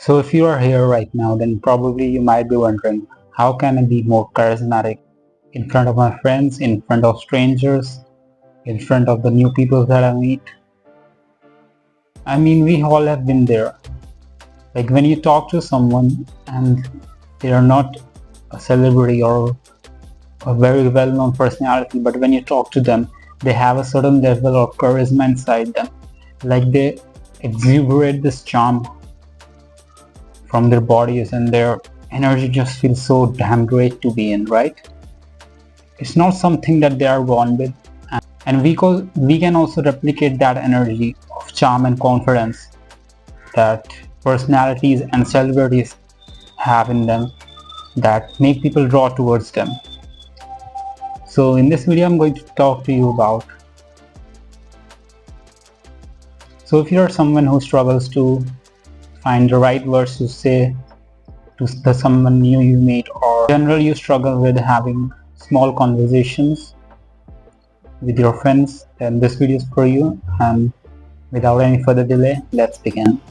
So if you are here right now, then probably you might be wondering, how can I be more charismatic in front of my friends, in front of strangers, in front of the new people that I meet? I mean, we all have been there. Like when you talk to someone and they are not a celebrity or a very well-known personality, but when you talk to them, they have a certain level of charisma inside them. Like they exuberate this charm from their bodies and their energy just feels so damn great to be in, right? It's not something that they are born with. And we can also replicate that energy of charm and confidence that personalities and celebrities have in them that make people draw towards them. So in this video, I'm going to talk to you about. So if you're someone who struggles to find the right words to say to someone new you meet, or in general you struggle with having small conversations with your friends, then this video is for you. And without any further delay, let's begin.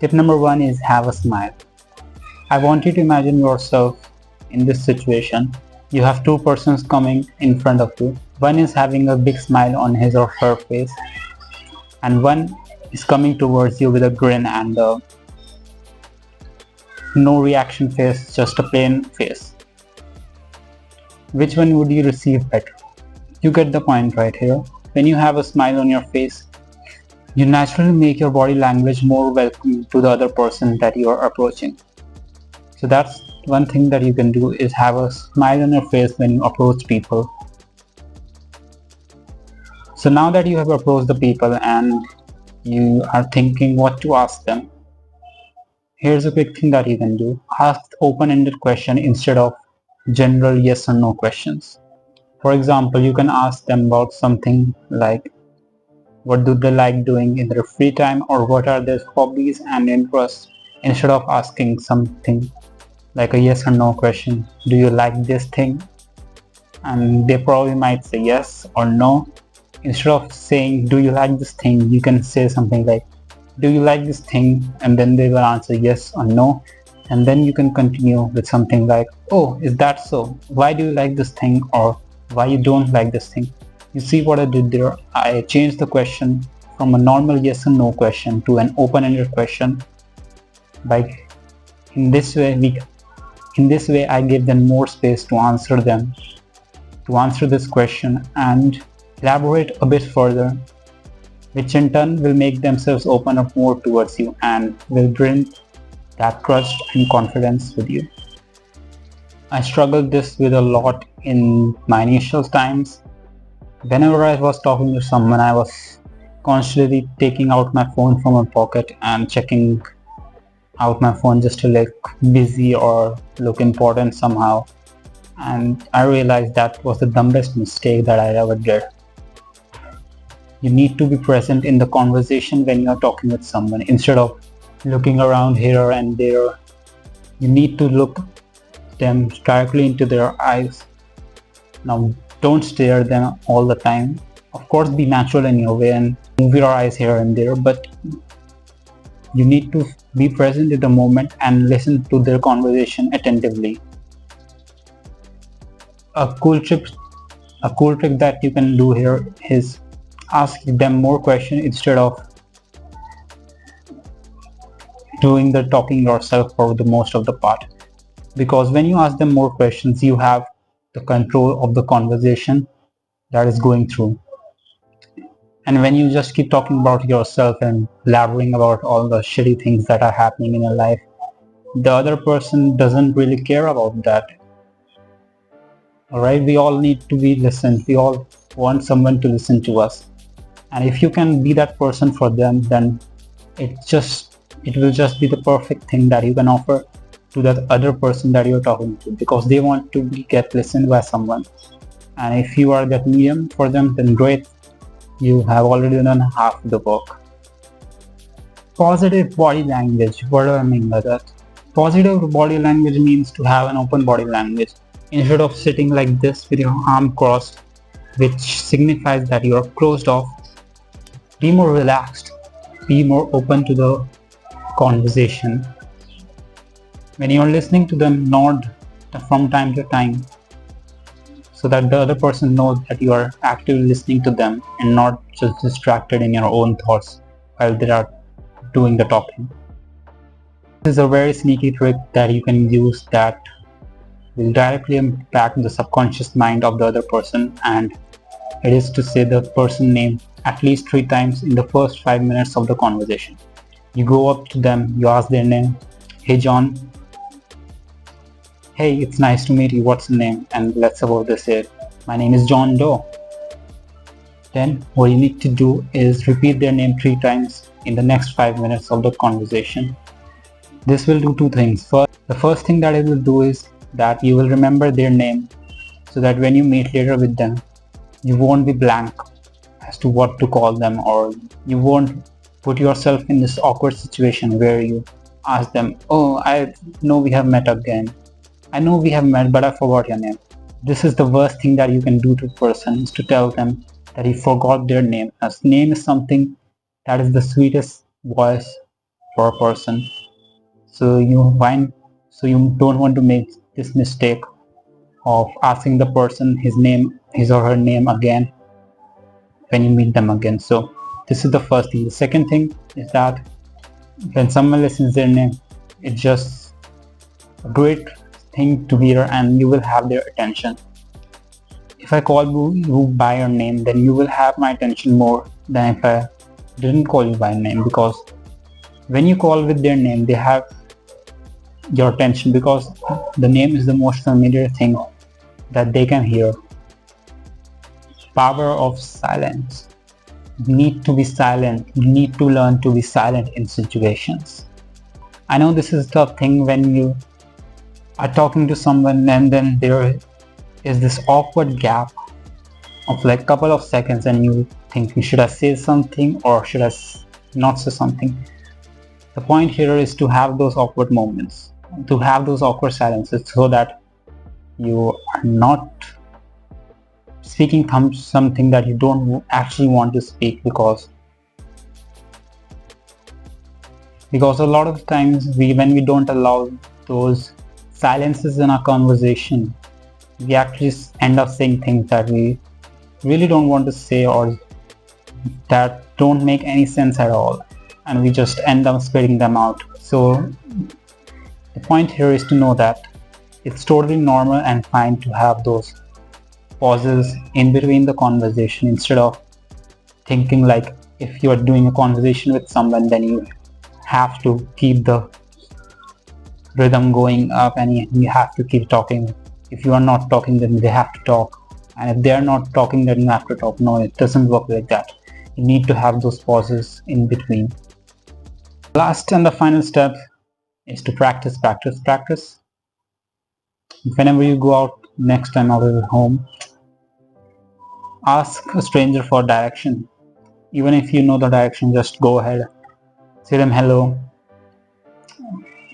Tip number 1 is have a smile. I want you to imagine yourself in this situation. You have two persons coming in front of you. One is having a big smile on his or her face, and one is coming towards you with a grin and no reaction face, just a plain face. Which one would you receive better? You get the point right here. When you have a smile on your face, you naturally make your body language more welcoming to the other person that you are approaching. So that's one thing that you can do, is have a smile on your face when you approach people. So now that you have approached the people and you are thinking what to ask them, here's a quick thing that you can do. Ask open-ended question instead of general yes or no questions. For example, you can ask them about something like, what do they like doing in their free time, or what are their hobbies and interests, instead of asking something like a yes or no question. Do you like this thing? And they probably might say yes or no. Instead of saying, do you like this thing, you can say something like, do you like this thing? And then they will answer yes or no. And then you can continue with something like, oh, is that so? Why do you like this thing? Or why you don't like this thing? You see what I did there? I changed the question from a normal yes or no question to an open-ended question. In this way, I gave them more space to answer this question and elaborate a bit further, which in turn will make themselves open up more towards you and will bring that trust and confidence with you. I struggled this with a lot in my initial times. Whenever I was talking to someone, I was constantly taking out my phone from my pocket and checking out my phone just to look busy or look important somehow. And I realized that was the dumbest mistake that I ever did. You need to be present in the conversation when you're talking with someone. Instead of looking around here and there, you need to look them directly into their eyes. Now, don't stare at them all the time. Of course, be natural in your way and move your eyes here and there, but you need to be present in the moment and listen to their conversation attentively. A cool trick that you can do here is ask them more questions instead of doing the talking yourself for the most of the part. Because when you ask them more questions, you have the control of the conversation that is going through. And when you just keep talking about yourself and blabbering about all the shitty things that are happening in your life, the other person doesn't really care about that. Alright, we all need to be listened. We all want someone to listen to us. And if you can be that person for them, then it will just be the perfect thing that you can offer to that other person that you're talking to, because they want to get listened by someone. And if you are that medium for them, then great, you have already done half the work. Positive body language. What do I mean by that? Positive body language means to have an open body language. Instead of sitting like this with your arm crossed, which signifies that you are closed off, be more relaxed, be more open to the conversation. When you are listening to them, nod from time to time so that the other person knows that you are actively listening to them and not just distracted in your own thoughts while they are doing the talking. This is a very sneaky trick that you can use that will directly impact the subconscious mind of the other person, and it is to say the person name at least 3 times in the first 5 minutes of the conversation. You go up to them, you ask their name. Hey John. Hey, it's nice to meet you. What's your name? And let's suppose they say, my name is John Doe. Then what you need to do is repeat their name 3 times in the next 5 minutes of the conversation. This will do 2 things. The first thing that it will do is that you will remember their name so that when you meet later with them, you won't be blank as to what to call them, or you won't put yourself in this awkward situation where you ask them, oh, I know we have met again. I know we have met, but I forgot your name. This is the worst thing that you can do to a person, is to tell them that you forgot their name, as name is something that is the sweetest voice for a person. So you don't want to make this mistake of asking the person his or her name again when you meet them again. So this is the first thing. The second thing is that when someone listens their name, it's just a great thing to hear and you will have their attention. If I call you by your name, then you will have my attention more than if I didn't call you by name, because when you call with their name, they have your attention because the name is the most familiar thing that they can hear. Power of silence. You need to be silent. You need to learn to be silent in situations. I know this is a tough thing when you are talking to someone and then there is this awkward gap of like couple of seconds and you think, should I say something or should I not say something? The point here is to have those awkward moments, to have those awkward silences so that you are not speaking something that you don't actually want to speak, because a lot of times when we don't allow those silences in our conversation, we actually end up saying things that we really don't want to say or that don't make any sense at all, and we just end up spitting them out. So the point here is to know that it's totally normal and fine to have those pauses in between the conversation, instead of thinking like if you are doing a conversation with someone, then you have to keep the rhythm going up and you have to keep talking. If you are not talking, then they have to talk, and if they are not talking, then you have to talk. No, it doesn't work like that. You need to have those pauses in between. Last and the final step is to practice. Whenever you go out next time out of the home, ask a stranger for direction. Even if you know the direction, just go ahead, say them hello,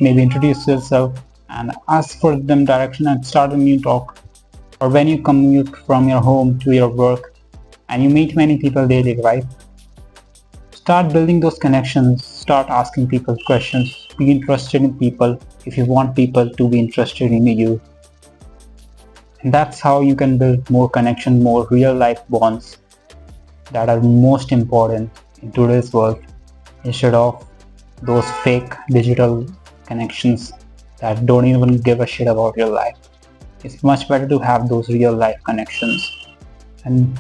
maybe introduce yourself and ask for them direction and start a new talk. Or when you commute from your home to your work and you meet many people daily, right? Start building those connections, start asking people questions, be interested in people if you want people to be interested in you. And that's how you can build more connection, more real life bonds that are most important in today's world, instead of those fake digital connections that don't even give a shit about your life. It's much better to have those real life connections and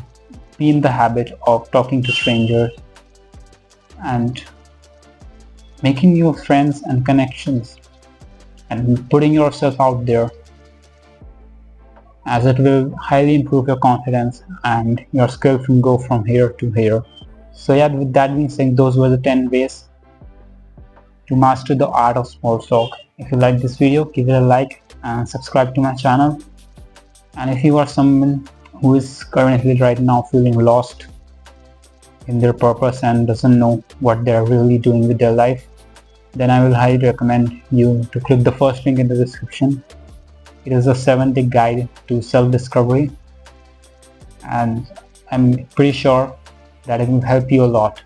be in the habit of talking to strangers and making new friends and connections and putting yourself out there, as it will highly improve your confidence and your skills will go from here to here. So yeah, with that being said, those were the 10 ways to master the art of small talk. If you like this video, give it a like and subscribe to my channel. And if you are someone who is currently right now feeling lost in their purpose and doesn't know what they're really doing with their life, then I will highly recommend you to click the first link in the description. It is a 7-day guide to self-discovery, and I'm pretty sure that it will help you a lot